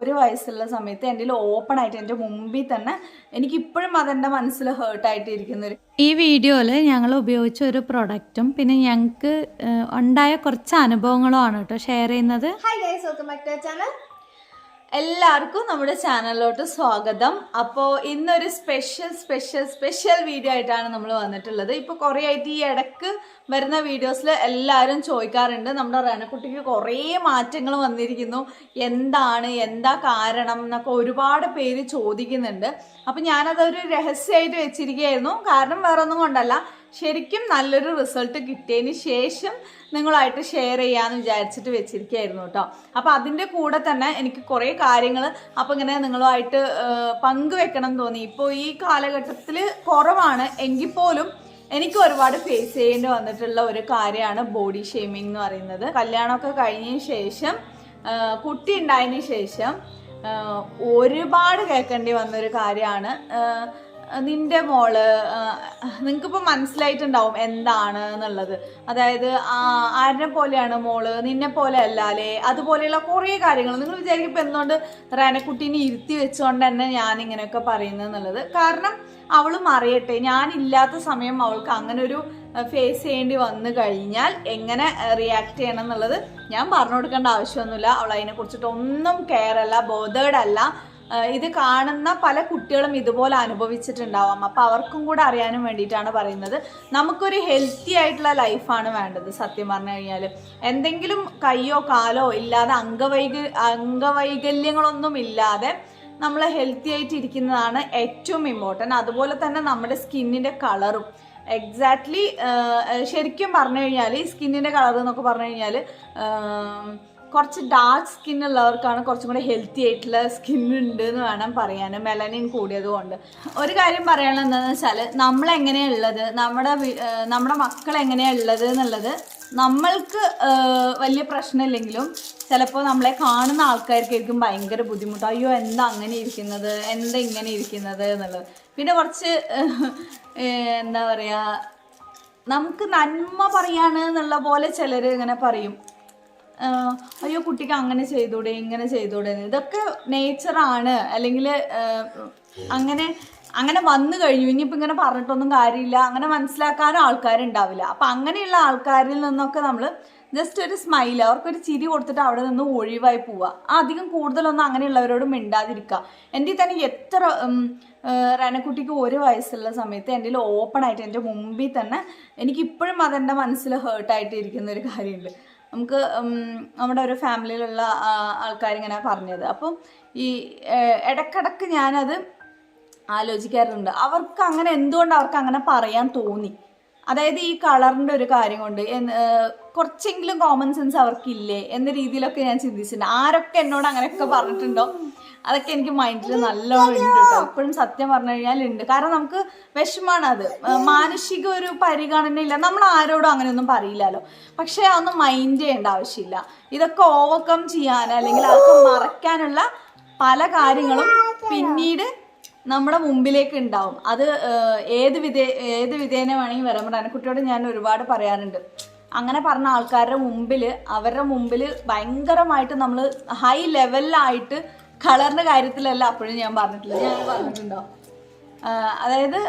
ഒരു വയസ്സുള്ള സമയത്ത് എൻ്റെ ഓപ്പൺ ആയിട്ട് എൻ്റെ മുമ്പിൽ തന്നെ എനിക്കിപ്പോഴും അതെൻ്റെ മനസ്സിൽ ഹേർട്ടായിട്ട് ഇരിക്കുന്ന ഈ വീഡിയോയിൽ ഞങ്ങൾ ഉപയോഗിച്ച ഒരു പ്രൊഡക്റ്റും പിന്നെ ഞങ്ങൾക്ക് ഉണ്ടായ കുറച്ച് അനുഭവങ്ങളും ആണ് കേട്ടോ ഷെയർ ചെയ്യുന്നത്. Hi guys, welcome back to channel. എല്ലാവർക്കും നമ്മുടെ ചാനലിലോട്ട് സ്വാഗതം. അപ്പോൾ ഇന്നൊരു സ്പെഷ്യൽ വീഡിയോ ആയിട്ടാണ് നമ്മൾ വന്നിട്ടുള്ളത്. ഇപ്പോൾ കുറേ ആയിട്ട് ഈ ഇടയ്ക്ക് വരുന്ന വീഡിയോസിൽ എല്ലാവരും ചോദിക്കാറുണ്ട്, നമ്മുടെ റെനക്കുട്ടിക്ക് കുറേ മാറ്റങ്ങൾ വന്നിരിക്കുന്നു, എന്താ കാരണം എന്നൊക്കെ ഒരുപാട് പേര് ചോദിക്കുന്നുണ്ട്. അപ്പം ഞാനതൊരു രഹസ്യമായിട്ട് വെച്ചിരിക്കുകയായിരുന്നു. കാരണം വേറെ ഒന്നും കൊണ്ടല്ല, ശരിക്കും നല്ലൊരു റിസൾട്ട് കിട്ടിയതിന് ശേഷം നിങ്ങളായിട്ട് ഷെയർ ചെയ്യാമെന്ന് വിചാരിച്ചിട്ട് വെച്ചിരിക്കുകയായിരുന്നു കേട്ടോ. അപ്പോൾ അതിൻ്റെ കൂടെ തന്നെ എനിക്ക് കുറേ കാര്യങ്ങൾ അപ്പോൾ ഇങ്ങനെ നിങ്ങളുമായിട്ട് പങ്കുവെക്കണം തോന്നി. ഇപ്പോൾ ഈ കാലഘട്ടത്തിൽ കുറവാണ് എങ്കിൽ പോലും എനിക്ക് ഒരുപാട് ഫേസ് ചെയ്യേണ്ടി വന്നിട്ടുള്ള ഒരു കാര്യമാണ് ബോഡി ഷേമിംഗ് എന്ന് പറയുന്നത്. കല്യാണമൊക്കെ കഴിഞ്ഞതിന് ശേഷം കുട്ടി ഉണ്ടായതിന് ശേഷം ഒരുപാട് കേൾക്കേണ്ടി വന്നൊരു കാര്യമാണ്, നിന്റെ മോള്, നിങ്ങൾക്കിപ്പോൾ മനസ്സിലായിട്ടുണ്ടാവും എന്താണ് എന്നുള്ളത്. അതായത് ആരിനെ പോലെയാണ് മോള്, നിന്നെ പോലെ അല്ലാലേ, അതുപോലെയുള്ള കുറേ കാര്യങ്ങൾ. നിങ്ങൾ വിചാരിക്കുമ്പോൾ എന്തുകൊണ്ട് റെനക്കുട്ടീനെ ഇരുത്തി വെച്ചുകൊണ്ട് തന്നെ ഞാനിങ്ങനെയൊക്കെ പറയുന്നത് എന്നുള്ളത്. കാരണം അവളും അറിയട്ടെ, ഞാനില്ലാത്ത സമയം അവൾക്ക് അങ്ങനെ ഒരു ഫേസ് ചെയ്യേണ്ടി വന്നു കഴിഞ്ഞാൽ എങ്ങനെ റിയാക്ട് ചെയ്യണം എന്നുള്ളത് ഞാൻ പറഞ്ഞു കൊടുക്കേണ്ട ആവശ്യമൊന്നുമില്ല. അവൾ അതിനെക്കുറിച്ചിട്ടൊന്നും കെയർ അല്ല, ബോധേഡ് അല്ല. ഇത് കാണുന്ന പല കുട്ടികളും ഇതുപോലെ അനുഭവിച്ചിട്ടുണ്ടാവാം. അപ്പോൾ അവർക്കും കൂടെ അറിയാനും വേണ്ടിയിട്ടാണ് പറയുന്നത്. നമുക്കൊരു ഹെൽത്തി ആയിട്ടുള്ള ലൈഫാണ് വേണ്ടത്. സത്യം പറഞ്ഞു കഴിഞ്ഞാൽ എന്തെങ്കിലും കയ്യോ കാലോ ഇല്ലാതെ അംഗവൈകല്യങ്ങളൊന്നും ഇല്ലാതെ നമ്മൾ ഹെൽത്തി ആയിട്ട് ഇരിക്കുന്നതാണ് ഏറ്റവും ഇമ്പോർട്ടൻറ്റ്. അതുപോലെ തന്നെ നമ്മുടെ സ്കിന്നിൻ്റെ കളറും എക്സാക്ട്ലി ശരിക്കും പറഞ്ഞു കഴിഞ്ഞാൽ ഈ സ്കിന്നിൻ്റെ കളർ എന്നൊക്കെ പറഞ്ഞു കഴിഞ്ഞാൽ കുറച്ച് ഡാർക്ക് സ്കിൻ ഉള്ളവർക്കാണ് കുറച്ചും കൂടെ ഹെൽത്തി ആയിട്ടുള്ള സ്കിൻ ഉണ്ട് എന്ന് വേണം പറയാൻ, മെലനിൻ കൂടിയത് കൊണ്ട്. ഒരു കാര്യം പറയാനുള്ളത് എന്താണെന്ന് വെച്ചാൽ നമ്മളെങ്ങനെയുള്ളത്, നമ്മുടെ മക്കൾ എങ്ങനെയുള്ളത് എന്നുള്ളത് നമ്മൾക്ക് വലിയ പ്രശ്നമില്ലെങ്കിലും ചിലപ്പോൾ നമ്മളെ കാണുന്ന ആൾക്കാർക്കായിരിക്കും ഭയങ്കര ബുദ്ധിമുട്ട്. അയ്യോ എന്താ അങ്ങനെ ഇരിക്കുന്നത്, എന്താ ഇങ്ങനെ ഇരിക്കുന്നത് എന്നുള്ളത്. പിന്നെ കുറച്ച് എന്താ പറയുക, നമുക്ക് നന്മ പറയാണ് എന്നുള്ള പോലെ ചിലർ ഇങ്ങനെ പറയും, അയ്യോ കുട്ടിക്ക് അങ്ങനെ ചെയ്തൂടെ ഇങ്ങനെ ചെയ്തൂടെ. ഇതൊക്കെ നേച്ചറാണ്, അല്ലെങ്കിൽ അങ്ങനെ വന്നു കഴിഞ്ഞു, ഇനിയിപ്പോൾ ഇങ്ങനെ പറഞ്ഞിട്ടൊന്നും കാര്യമില്ല, അങ്ങനെ മനസ്സിലാക്കാനും ആൾക്കാരുണ്ടാവില്ല. അപ്പം അങ്ങനെയുള്ള ആൾക്കാരിൽ നിന്നൊക്കെ നമ്മൾ ജസ്റ്റ് ഒരു സ്മൈൽ, അവർക്കൊരു ചിരി കൊടുത്തിട്ട് അവിടെ നിന്ന് ഒഴിവായി പോവുക. അധികം കൂടുതലൊന്നും അങ്ങനെയുള്ളവരോട് മിണ്ടാതിരിക്കുക. എൻ്റെ തന്നെ എത്ര റെനക്കുട്ടിക്ക് ഒരു വയസ്സുള്ള സമയത്ത് എൻ്റെ ഓപ്പൺ ആയിട്ട് എൻ്റെ മുമ്പിൽ തന്നെ എനിക്കിപ്പോഴും അതെൻ്റെ മനസ്സിൽ ഹേർട്ടായിട്ട് ഇരിക്കുന്ന ഒരു കാര്യമുണ്ട്. നമുക്ക് നമ്മുടെ ഒരു ഫാമിലിയിലുള്ള ആൾക്കാരിങ്ങനെ പറഞ്ഞത്. അപ്പം ഈ ഇടക്കിടക്ക് ഞാനത് ആലോചിക്കാറുണ്ട്, അവർക്ക് അങ്ങനെ എന്തുകൊണ്ട് അവർക്ക് അങ്ങനെ പറയാൻ തോന്നി. അതായത് ഈ കളറിൻ്റെ ഒരു കാര്യം കൊണ്ട് കുറച്ചെങ്കിലും കോമൺ സെൻസ് അവർക്കില്ലേ എന്ന രീതിയിലൊക്കെ ഞാൻ ചിന്തിച്ചിട്ടുണ്ട്. ആരൊക്കെ എന്നോട് അങ്ങനെയൊക്കെ പറഞ്ഞിട്ടുണ്ടോ അതൊക്കെ എനിക്ക് മൈൻഡിൽ നല്ലോണം ഉണ്ട് കേട്ടോ. ഇപ്പോഴും സത്യം പറഞ്ഞു കഴിഞ്ഞാൽ ഉണ്ട്. കാരണം നമുക്ക് വിഷമാണ്, അത് മാനസിക ഒരു പരിഗണന ഇല്ല. നമ്മൾ ആരോടും അങ്ങനെയൊന്നും പറയില്ലല്ലോ. പക്ഷേ അതൊന്നും മൈൻഡ് ചെയ്യേണ്ട ആവശ്യമില്ല. ഇതൊക്കെ ഓവർകം ചെയ്യാൻ അല്ലെങ്കിൽ അതൊക്കെ മറയ്ക്കാനുള്ള പല കാര്യങ്ങളും പിന്നീട് നമ്മുടെ മുമ്പിലേക്ക് ഉണ്ടാവും. അത് ഏത് വിധേന വേണമെങ്കിൽ വരാൻ റെനക്കുട്ടിയോട് ഞാൻ ഒരുപാട് പറയാറുണ്ട്. അങ്ങനെ പറഞ്ഞ ആൾക്കാരുടെ മുമ്പിൽ, അവരുടെ മുമ്പിൽ ഭയങ്കരമായിട്ട് നമ്മൾ ഹൈ ലെവലിലായിട്ട് കളറിൻ്റെ കാര്യത്തിലല്ല അപ്പോഴും ഞാൻ പറഞ്ഞിട്ടുണ്ടോ, അതായത്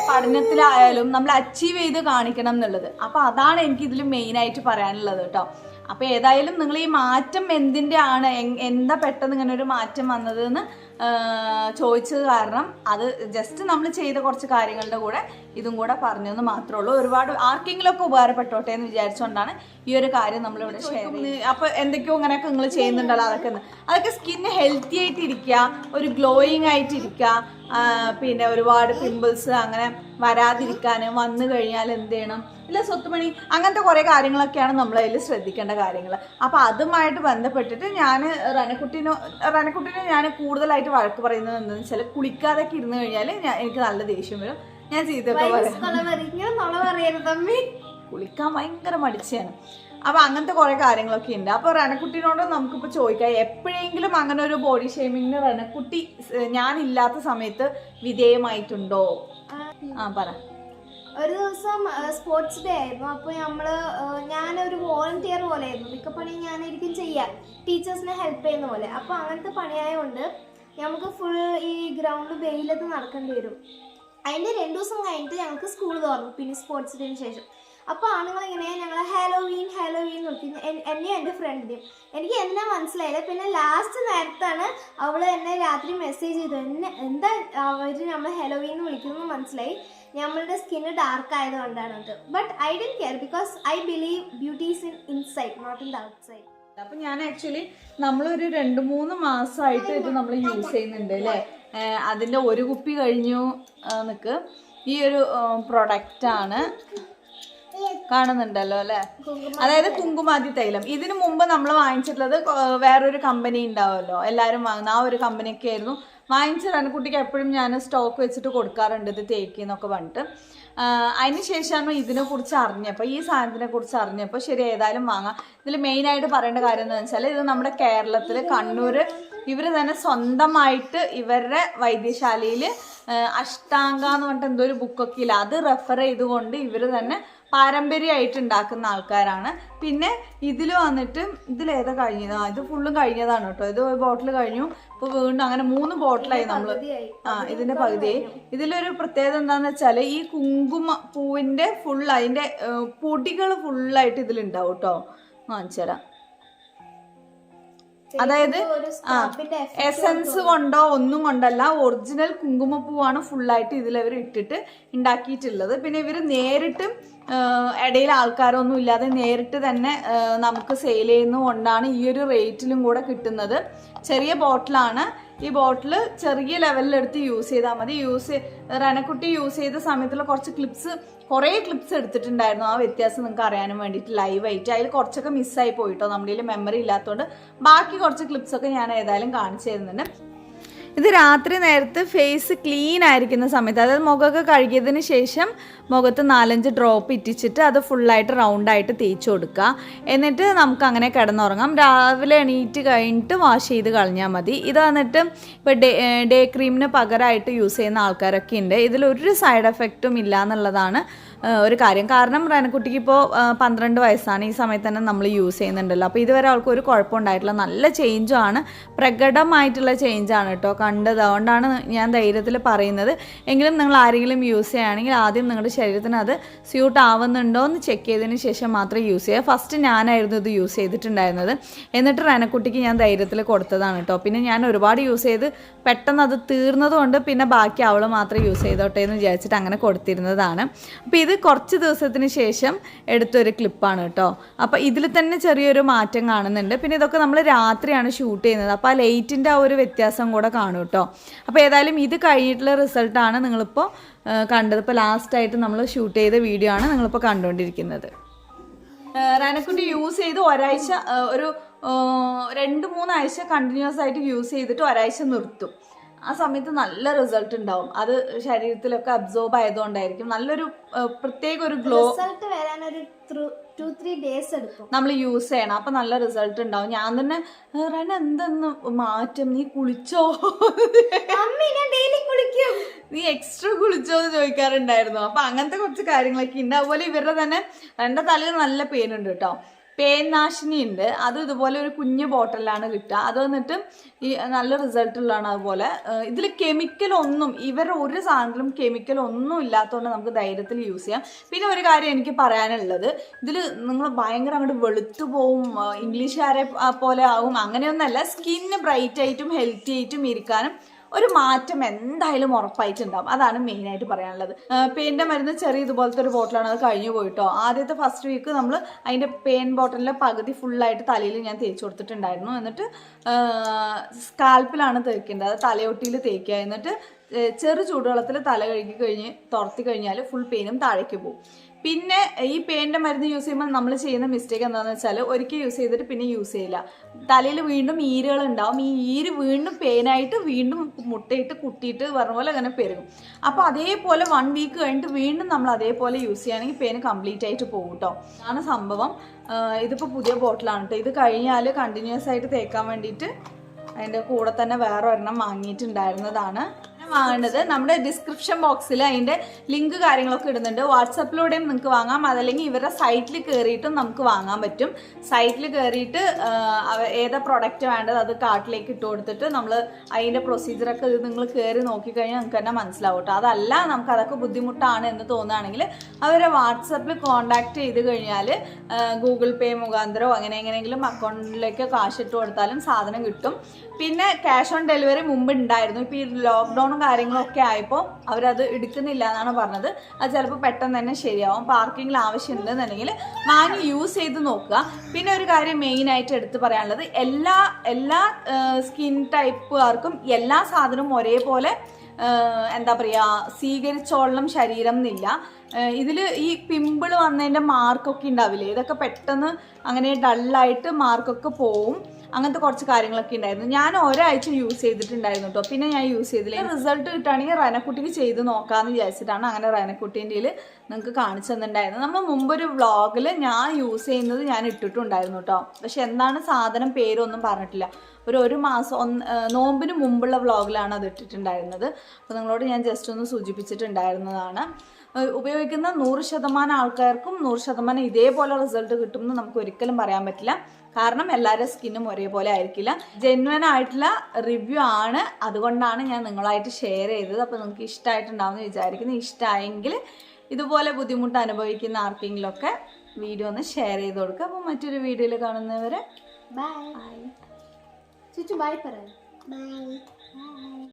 പഠനത്തിലായാലും നമ്മൾ അച്ചീവ് ചെയ്ത് കാണിക്കണം എന്നുള്ളത്. അപ്പോൾ അതാണ് എനിക്കിതിൽ മെയിനായിട്ട് പറയാനുള്ളത് കേട്ടോ. അപ്പോൾ ഏതായാലും നിങ്ങൾ ഈ മാറ്റം എന്തിൻ്റെ ആണ്, എന്താ പെട്ടെന്ന് ഇങ്ങനെ ഒരു മാറ്റം വന്നതെന്ന് ചോദിച്ചത് കാരണം അത് ജസ്റ്റ് നമ്മൾ ചെയ്ത കുറച്ച് കാര്യങ്ങളുടെ കൂടെ ഇതും കൂടെ പറഞ്ഞെന്ന് മാത്രമേ ഉള്ളൂ. ഒരുപാട് ആർക്കെങ്കിലും ഒക്കെ ഉപകാരപ്പെട്ടോട്ടെ എന്ന് വിചാരിച്ചുകൊണ്ടാണ് ഈ ഒരു കാര്യം നമ്മളിവിടെ ഷെയർ ചെയ്യുന്നത്. അപ്പോൾ എന്തൊക്കെയോ ഇങ്ങനെയൊക്കെ നിങ്ങൾ ചെയ്യുന്നുണ്ടല്ലോ, അതൊക്കെ സ്കിന്ന് ഹെൽത്തി ആയിട്ടിരിക്കുക, ഒരു ഗ്ലോയിങ് ആയിട്ടിരിക്കുക, പിന്നെ ഒരുപാട് പിമ്പിൾസ് അങ്ങനെ വരാതിരിക്കാൻ, വന്നു കഴിഞ്ഞാൽ എന്ത് ചെയ്യണം, ഇല്ല സ്വത്തുമണി, അങ്ങനത്തെ കുറേ കാര്യങ്ങളൊക്കെയാണ് നമ്മളതിൽ ശ്രദ്ധിക്കേണ്ട കാര്യങ്ങൾ. അപ്പോൾ അതുമായിട്ട് ബന്ധപ്പെട്ടിട്ട് ഞാൻ റെനക്കുട്ടിനെ ഞാൻ കൂടുതലായിട്ട് വഴക്ക് പറയുന്നത് എന്താണെന്ന് വെച്ചാൽ, കുളിക്കാതൊക്കെ ഇരുന്ന് കഴിഞ്ഞാൽ എനിക്ക് നല്ല ദേഷ്യം വരും. ഞാൻ ചെയ്തൊക്കെ കുളിക്കാൻ ഭയങ്കര മടിച്ചാണ്. അപ്പോൾ അങ്ങനത്തെ കുറേ കാര്യങ്ങളൊക്കെ ഉണ്ട്. അപ്പോൾ റെനക്കുട്ടിനോട് നമുക്കിപ്പോൾ ചോദിക്കാം, എപ്പോഴെങ്കിലും അങ്ങനെ ഒരു ബോഡി ഷേമിങ്ങിന് റെനക്കുട്ടി ഞാനില്ലാത്ത സമയത്ത് വിധേയമായിട്ടുണ്ടോ? പറ. ഒരു ദിവസം സ്പോർട്സ് ഡേ ആയിരുന്നു. അപ്പോൾ ഞാനൊരു വോളണ്ടിയർ പോലെ ആയിരുന്നു. മിക്ക പണി ഞാനായിരിക്കും ചെയ്യുക, ടീച്ചേഴ്സിനെ ഹെൽപ്പ് ചെയ്യുന്ന പോലെ. അപ്പോൾ അങ്ങനത്തെ പണിയായതുകൊണ്ട് നമുക്ക് ഫുൾ ഈ ഗ്രൗണ്ട് വെയിലത്ത് നടക്കേണ്ടി വരും. അതിൻ്റെ 2 ദിവസം കഴിഞ്ഞിട്ട് ഞങ്ങൾക്ക് സ്കൂൾ തുറന്നു, പിന്നെ സ്പോർട്സ് ഡേന് ശേഷം. അപ്പോൾ ആണുങ്ങളിങ്ങനെ ഞങ്ങൾ ഹാലോവീൻ നോക്കി, എന്നെയും എൻ്റെ ഫ്രണ്ടിനെയും. എനിക്ക് എന്നെ മനസ്സിലായില്ല. പിന്നെ ലാസ്റ്റ് നേരത്താണ് അവൾ എന്നെ രാത്രി മെസ്സേജ് ചെയ്തു, എന്താ അവർ നമ്മൾ ഹാലോവീൻ എന്ന് വിളിക്കുന്നത് മനസ്സിലായി. നമ്മളുടെ സ്കിന്ന് ഡാർക്ക് ആയതുകൊണ്ടാണ് അത്. But I didn't care because I believe beauty is in inside, not in the outside. അപ്പൊ ഞാൻ ആക്ച്വലി നമ്മളൊരു 2-3 മാസമായിട്ട് ഇത് നമ്മൾ യൂസ് ചെയ്യുന്നുണ്ട് അല്ലേ. അതിന്റെ ഒരു കുപ്പി കഴിഞ്ഞു നിക്ക്. ഈ ഒരു പ്രൊഡക്റ്റ് ആണ്, കാണുന്നുണ്ടല്ലോ അല്ലെ, അതായത് കുങ്കുമാതി തൈലം. ഇതിനു മുമ്പ് നമ്മൾ വാങ്ങിച്ചിട്ടുള്ളത് വേറൊരു കമ്പനി ഉണ്ടാവുമല്ലോ, എല്ലാവരും വാങ്ങുന്ന ആ ഒരു കമ്പനിയൊക്കെ ആയിരുന്നു വാങ്ങിച്ചത്. റനക്കുട്ടിക്ക് എപ്പോഴും ഞാൻ സ്റ്റോക്ക് വെച്ചിട്ട് കൊടുക്കാറുണ്ട് ഇത് തേക്കുന്നൊക്കെ പറഞ്ഞിട്ട്. അതിന് ശേഷമാണ് ഇതിനെക്കുറിച്ച് അറിഞ്ഞപ്പോൾ, ഈ സാധനത്തിനെ കുറിച്ച് അറിഞ്ഞപ്പോൾ ശരി ഏതായാലും വാങ്ങാം. ഇതിൽ മെയിനായിട്ട് പറയേണ്ട കാര്യം എന്ന് വെച്ചാൽ ഇത് നമ്മുടെ കേരളത്തിൽ കണ്ണൂർ ഇവർ തന്നെ സ്വന്തമായിട്ട് ഇവരുടെ വൈദ്യശാലയിൽ അഷ്ടാംഗ എന്ന് പറഞ്ഞിട്ട് എന്തോ ഒരു ബുക്കൊക്കെ ഇല്ല, അത് റെഫർ ചെയ്തുകൊണ്ട് ഇവർ തന്നെ പാരമ്പര്യമായിട്ട് ഉണ്ടാക്കുന്ന ആൾക്കാരാണ്. പിന്നെ ഇതിൽ വന്നിട്ട് ഇതിലേതാ കഴിഞ്ഞതാണ്, ഇത് ഫുള്ളും കഴിഞ്ഞതാണ് കേട്ടോ. ഇത് ഒരു ബോട്ടിൽ കഴിഞ്ഞു, ഇപ്പോൾ വീണ്ടും അങ്ങനെ 3 ബോട്ടിലായി നമ്മൾ. ഇതിന്റെ പകുതിയായി. ഇതിലൊരു പ്രത്യേകത എന്താണെന്ന് വെച്ചാൽ ഈ കുങ്കുമ പൂവിന്റെ ഫുൾ അതിന്റെ പൊടികൾ ഫുള്ളായിട്ട് ഇതിലുണ്ടാവും കേട്ടോ. കാണിച്ചു തരാം. അതായത് എസൻസ് കൊണ്ടോ ഒന്നും കൊണ്ടല്ല, ഒറിജിനൽ കുങ്കുമപ്പൂവാണ് ഫുള്ളായിട്ട് ഇതിലവർ ഇട്ടിട്ട് ഉണ്ടാക്കിയിട്ടുള്ളത്. പിന്നെ ഇവർ നേരിട്ട് ഇടയിൽ ആൾക്കാരൊന്നും ഇല്ലാതെ നേരിട്ട് തന്നെ നമുക്ക് സെയിൽ ചെയ്യുന്നതുകൊണ്ടാണ് ഈ ഒരു റേറ്റിലും കൂടെ കിട്ടുന്നത്. ചെറിയ ബോട്ടിലാണ്. ഈ ബോട്ടിൽ ചെറിയ ലെവലിലെടുത്ത് യൂസ് ചെയ്താൽ മതി. റനക്കുട്ടി യൂസ് ചെയ്ത സമയത്തുള്ള കുറേ ക്ലിപ്സ് എടുത്തിട്ടുണ്ടായിരുന്നു. ആ വ്യത്യാസം നിങ്ങൾക്ക് അറിയാനും വേണ്ടിയിട്ട് ലൈവായിട്ട്. അതിൽ കുറച്ചൊക്കെ മിസ്സായി പോയിട്ടോ, നമ്മുടെ മെമ്മറി ഇല്ലാത്തതുകൊണ്ട്. ബാക്കി കുറച്ച് ക്ലിപ്സൊക്കെ ഞാൻ ഏതായാലും കാണിച്ചു തരുന്നുണ്ട്. ഇത് രാത്രി നേരത്ത് ഫേസ് ക്ലീൻ ആയിരിക്കുന്ന സമയത്ത്, അതായത് മുഖമൊക്കെ കഴുകിയതിന് ശേഷം മുഖത്ത് 4-5 ഡ്രോപ്പ് ഇറ്റിച്ചിട്ട് അത് ഫുള്ളായിട്ട് റൗണ്ടായിട്ട് തേച്ച് കൊടുക്കുക. എന്നിട്ട് നമുക്ക് അങ്ങനെ കിടന്നുറങ്ങാം. രാവിലെ എണീറ്റ് കഴിഞ്ഞിട്ട് വാഷ് ചെയ്ത് കളഞ്ഞാൽ മതി. ഇത് വന്നിട്ട് ഇപ്പോൾ ഡേ ക്രീമിന് പകരമായിട്ട് യൂസ് ചെയ്യുന്ന ആൾക്കാരൊക്കെ ഉണ്ട്. ഇതിലൊരു സൈഡ് എഫക്റ്റും ഇല്ല എന്നുള്ളതാണ് ഒരു കാര്യം. കാരണം റനക്കുട്ടിക്ക് ഇപ്പോൾ 12 വയസ്സാണ്. ഈ സമയത്ത് തന്നെ നമ്മൾ യൂസ് ചെയ്യുന്നുണ്ടല്ലോ. അപ്പോൾ ഇതുവരെ അവൾക്ക് ഒരു കുഴപ്പമുണ്ടായിട്ടില്ല. നല്ല ചേഞ്ചുമാണ്, പ്രകടമായിട്ടുള്ള ചേഞ്ചാണ് കേട്ടോ കണ്ടത്. അതുകൊണ്ടാണ് ഞാൻ ധൈര്യത്തിൽ പറയുന്നത്. എങ്കിലും നിങ്ങൾ ആരെങ്കിലും യൂസ് ചെയ്യുകയാണെങ്കിൽ ആദ്യം നിങ്ങളുടെ ശരീരത്തിന് അത് സ്യൂട്ട് ആവുന്നുണ്ടോ എന്ന് ചെക്ക് ചെയ്തതിന് ശേഷം മാത്രം യൂസ് ചെയ്യുക. ഫസ്റ്റ് ഞാനായിരുന്നു ഇത് യൂസ് ചെയ്തിട്ടുണ്ടായിരുന്നത്. എന്നിട്ട് റനക്കുട്ടിക്ക് ഞാൻ ധൈര്യത്തിൽ കൊടുത്തതാണ് കേട്ടോ. പിന്നെ ഞാൻ ഒരുപാട് യൂസ് ചെയ്ത് പെട്ടെന്ന് അത് തീർന്നതുകൊണ്ട് പിന്നെ ബാക്കി അവൾ മാത്രം യൂസ് ചെയ്തോട്ടെ എന്ന് വിചാരിച്ചിട്ട് അങ്ങനെ കൊടുത്തിരുന്നതാണ്. അപ്പോൾ ഇത് കുറച്ച് ദിവസത്തിന് ശേഷം എടുത്തൊരു ക്ലിപ്പാണ് കേട്ടോ. അപ്പോൾ ഇതിൽ തന്നെ ചെറിയൊരു മാറ്റം കാണുന്നുണ്ട്. പിന്നെ ഇതൊക്കെ നമ്മൾ രാത്രിയാണ് ഷൂട്ട് ചെയ്യുന്നത്, അപ്പോൾ ആ ലൈറ്റിൻ്റെ ആ ഒരു വ്യത്യാസം കൂടെ കാണും കേട്ടോ. അപ്പോൾ ഏതായാലും ഇത് കഴിഞ്ഞിട്ടുള്ള റിസൾട്ടാണ് നിങ്ങളിപ്പോൾ കണ്ടത്. ഇപ്പോൾ ലാസ്റ്റായിട്ട് നമ്മൾ ഷൂട്ട് ചെയ്ത വീഡിയോ ആണ് നിങ്ങളിപ്പോൾ കണ്ടുകൊണ്ടിരിക്കുന്നത്. റനക്കുട്ടി യൂസ് ചെയ്ത് ഒരാഴ്ച, ഒരു 2-3 ആഴ്ച കണ്ടിന്യൂസ് ആയിട്ട് യൂസ് ചെയ്തിട്ട് ഒരാഴ്ച നിർത്തും. ആ സമയത്ത് നല്ല റിസൾട്ട് ഉണ്ടാവും. അത് ശരീരത്തിലൊക്കെ അബ്സോർബ് ആയതുകൊണ്ടായിരിക്കും. നല്ലൊരു പ്രത്യേക ഒരു ഗ്ലോ വരാനൊരു 2-3 ഡേയ്സ് എടുക്കും നമ്മൾ യൂസ് ചെയ്യണം. അപ്പൊ നല്ല റിസൾട്ട് ഉണ്ടാവും. ഞാൻ തന്നെ റന എന്തെന്ന് മാറ്റം, നീ കുളിച്ചോ, നീ എക്സ്ട്രാ കുളിച്ചോ എന്ന് ചോദിക്കാറുണ്ടായിരുന്നു. അപ്പൊ അങ്ങനത്തെ കുറച്ച് കാര്യങ്ങളൊക്കെ ഉണ്ട്. അതുപോലെ ഇവരുടെ തന്നെ എൻ്റെ തലയിൽ നല്ല പെയിൻ ഉണ്ട് കേട്ടോ. പെയിൻ നാശിനി ഉണ്ട്. അത് ഇതുപോലെ ഒരു കുഞ്ഞു ബോട്ടിലാണ് കിട്ടുക. അത് വന്നിട്ട് ഈ നല്ല റിസൾട്ട് ഉള്ളതാണ്. അതുപോലെ ഇതിൽ കെമിക്കലൊന്നും, ഇവരുടെ ഒരു സാധനത്തിലും കെമിക്കലൊന്നും ഇല്ലാത്തതുകൊണ്ട് നമുക്ക് ധൈര്യത്തിൽ യൂസ് ചെയ്യാം. പിന്നെ ഒരു കാര്യം എനിക്ക് പറയാനുള്ളത്, ഇതിൽ നിങ്ങൾ ഭയങ്കര അങ്ങോട്ട് വെളുത്തു പോവും, ഇംഗ്ലീഷുകാരെ പോലെ ആവും, അങ്ങനെയൊന്നല്ല. സ്കിന്ന് ബ്രൈറ്റ് ആയിട്ടും ഹെൽത്തി ആയിട്ടും ഇരിക്കാനും ഒരു മാറ്റം എന്തായാലും ഉറപ്പായിട്ടുണ്ടാവും. അതാണ് മെയിനായിട്ട് പറയാനുള്ളത്. പെയിൻ്റെ മരുന്ന് ചെറിയ ഇതുപോലത്തെ ഒരു ബോട്ടിലാണ്. അത് കഴിഞ്ഞു പോയിട്ടോ. ആദ്യത്തെ ഫസ്റ്റ് വീക്ക് നമ്മൾ അതിൻ്റെ പെയിൻ ബോട്ടിലിൻ്റെ പകുതി ഫുള്ളായിട്ട് തലയിൽ ഞാൻ തേച്ച് കൊടുത്തിട്ടുണ്ടായിരുന്നു. എന്നിട്ട് സ്കാൽപ്പിലാണ് തേക്കേണ്ടത്, അത് തലയൊട്ടിയിൽ തേക്കുക. എന്നിട്ട് ചെറു ചൂടുവെള്ളത്തിൽ തല തുറത്തി കഴിഞ്ഞാൽ ഫുൾ പെയിനും താഴേക്ക് പോകും. പിന്നെ ഈ പെയിൻ്റെ മരുന്ന് യൂസ് ചെയ്യുമ്പോൾ നമ്മൾ ചെയ്യുന്ന മിസ്റ്റേക്ക് എന്താണെന്ന് വെച്ചാൽ, ഒരിക്കൽ യൂസ് ചെയ്തിട്ട് പിന്നെ യൂസ് ചെയ്യില്ല. തലയിൽ വീണ്ടും ഈരുകൾ ഉണ്ടാവും. ഈ ഈര് വീണ്ടും പെയിനായിട്ട് വീണ്ടും മുട്ടയിട്ട് കുട്ടിയിട്ട് പറഞ്ഞ പോലെ അങ്ങനെ പെരുകും. അപ്പോൾ അതേപോലെ 1 വീക്ക് കഴിഞ്ഞിട്ട് വീണ്ടും നമ്മൾ അതേപോലെ യൂസ് ചെയ്യുകയാണെങ്കിൽ പെയിൻ കംപ്ലീറ്റ് ആയിട്ട് പോകും കേട്ടോ. അതാണ് സംഭവം. ഇതിപ്പോൾ പുതിയ ബോട്ടിലാണ് കേട്ടോ. ഇത് കഴിഞ്ഞാൽ കണ്ടിന്യൂസ് ആയിട്ട് തേക്കാൻ വേണ്ടിയിട്ട് അതിൻ്റെ കൂടെ തന്നെ വേറെ ഒരെണ്ണം വാങ്ങിയിട്ടുണ്ടായിരുന്നതാണ്. വാങ്ങേണ്ടത് നമ്മുടെ ഡിസ്ക്രിപ്ഷൻ ബോക്സിൽ അതിൻ്റെ ലിങ്ക് കാര്യങ്ങളൊക്കെ ഇടുന്നുണ്ട്. വാട്സപ്പിലൂടെയും നിങ്ങൾക്ക് വാങ്ങാം, അതല്ലെങ്കിൽ ഇവരുടെ സൈറ്റിൽ കയറിയിട്ടും നമുക്ക് വാങ്ങാൻ പറ്റും. സൈറ്റിൽ കയറിയിട്ട് ഏതാ പ്രൊഡക്റ്റ് വേണ്ടത് അത് കാർട്ടിലേക്ക് ഇട്ട് കൊടുത്തിട്ട് നമ്മൾ അതിൻ്റെ പ്രൊസീജിയറൊക്കെ ഇത് നിങ്ങൾ കയറി നോക്കിക്കഴിഞ്ഞാൽ നിങ്ങൾക്ക് തന്നെ മനസ്സിലാവും കേട്ടോ. അതല്ല നമുക്ക് അതൊക്കെ ബുദ്ധിമുട്ടാണ് എന്ന് തോന്നുകയാണെങ്കിൽ അവരെ വാട്സപ്പിൽ കോൺടാക്ട് ചെയ്ത് കഴിഞ്ഞാൽ ഗൂഗിൾ പേ മുഖാന്തരമോ അങ്ങനെ എങ്ങനെയെങ്കിലും അക്കൗണ്ടിലേക്ക് കാശ് ഇട്ട് കൊടുത്താലും സാധനം കിട്ടും. പിന്നെ ക്യാഷ് ഓൺ ഡെലിവറി മുമ്പ് ഉണ്ടായിരുന്നു. ഇപ്പോൾ ഈ ലോക്ക്ഡൗണും കാര്യങ്ങളൊക്കെ ആയപ്പോൾ അവരത് എടുക്കുന്നില്ല എന്നാണ് പറഞ്ഞത്. അത് ചിലപ്പോൾ പെട്ടെന്ന് തന്നെ ശരിയാവും. പാർക്കിങ്ങിൽ ആവശ്യമുണ്ടെന്നുണ്ടെങ്കിൽ വാങ്ങി യൂസ് ചെയ്ത് നോക്കുക. പിന്നെ ഒരു കാര്യം മെയിനായിട്ട് എടുത്ത് പറയാനുള്ളത്, എല്ലാ സ്കിൻ ടൈപ്പുകാർക്കും എല്ലാ സാധനവും ഒരേപോലെ എന്താ പറയുക സ്വീകരിച്ചോളണം ശരീരം എന്നില്ല. ഇതിൽ ഈ പിമ്പിൾ വന്നതിൻ്റെ മാർക്കൊക്കെ ഉണ്ടാവില്ലേ, ഇതൊക്കെ പെട്ടെന്ന് അങ്ങനെ ഡള്ളായിട്ട് മാർക്കൊക്കെ പോവും. അങ്ങനത്തെ കുറച്ച് കാര്യങ്ങളൊക്കെ ഉണ്ടായിരുന്നു. ഞാൻ ഒരാഴ്ച യൂസ് ചെയ്തിട്ടുണ്ടായിരുന്നു കേട്ടോ, പിന്നെ ഞാൻ യൂസ് ചെയ്തില്ല. റിസൾട്ട് കിട്ടുകയാണെങ്കിൽ റെനക്കുട്ടിക്ക് ചെയ്ത് നോക്കാമെന്ന് വിചാരിച്ചിട്ടാണ് അങ്ങനെ റെനക്കുട്ടീൻ്റെ നിങ്ങൾക്ക് കാണിച്ചു തന്നിട്ടുണ്ടായിരുന്നു. നമ്മൾ മുമ്പൊരു വ്ളോഗിൽ ഞാൻ യൂസ് ചെയ്യുന്നത് ഞാൻ ഇട്ടിട്ടുണ്ടായിരുന്നു കേട്ടോ. പക്ഷെ എന്താണ് സാധനം പേരൊന്നും പറഞ്ഞിട്ടില്ല. ഒരു മാസം നോമ്പിന് മുമ്പുള്ള വ്ളോഗിലാണ് അത് ഇട്ടിട്ടുണ്ടായിരുന്നത്. അപ്പോൾ നിങ്ങളോട് ഞാൻ ജസ്റ്റ് ഒന്ന് സൂചിപ്പിച്ചിട്ടുണ്ടായിരുന്നതാണ്. ഉപയോഗിക്കുന്ന 100% ആൾക്കാർക്കും 100% ഇതേപോലെ റിസൾട്ട് കിട്ടുമെന്ന് നമുക്ക് ഒരിക്കലും പറയാൻ പറ്റില്ല. കാരണം എല്ലാവരുടെ സ്കിന്നും ഒരേപോലെ ആയിരിക്കില്ല. ജെന്വൻ ആയിട്ടുള്ള റിവ്യൂ ആണ്, അതുകൊണ്ടാണ് ഞാൻ നിങ്ങളായിട്ട് ഷെയർ ചെയ്തത്. അപ്പോൾ നിങ്ങൾക്ക് ഇഷ്ടമായിട്ടുണ്ടാവുമെന്ന് വിചാരിക്കുന്നു. ഇഷ്ടമായെങ്കിൽ ഇതുപോലെ ബുദ്ധിമുട്ട് അനുഭവിക്കുന്ന ആർക്കെങ്കിലുമൊക്കെ വീഡിയോ ഒന്ന് ഷെയർ ചെയ്ത് കൊടുക്കുക. അപ്പോൾ മറ്റൊരു വീഡിയോയിൽ കാണുന്നവരെ ബൈ. ബൈ. ബൈ.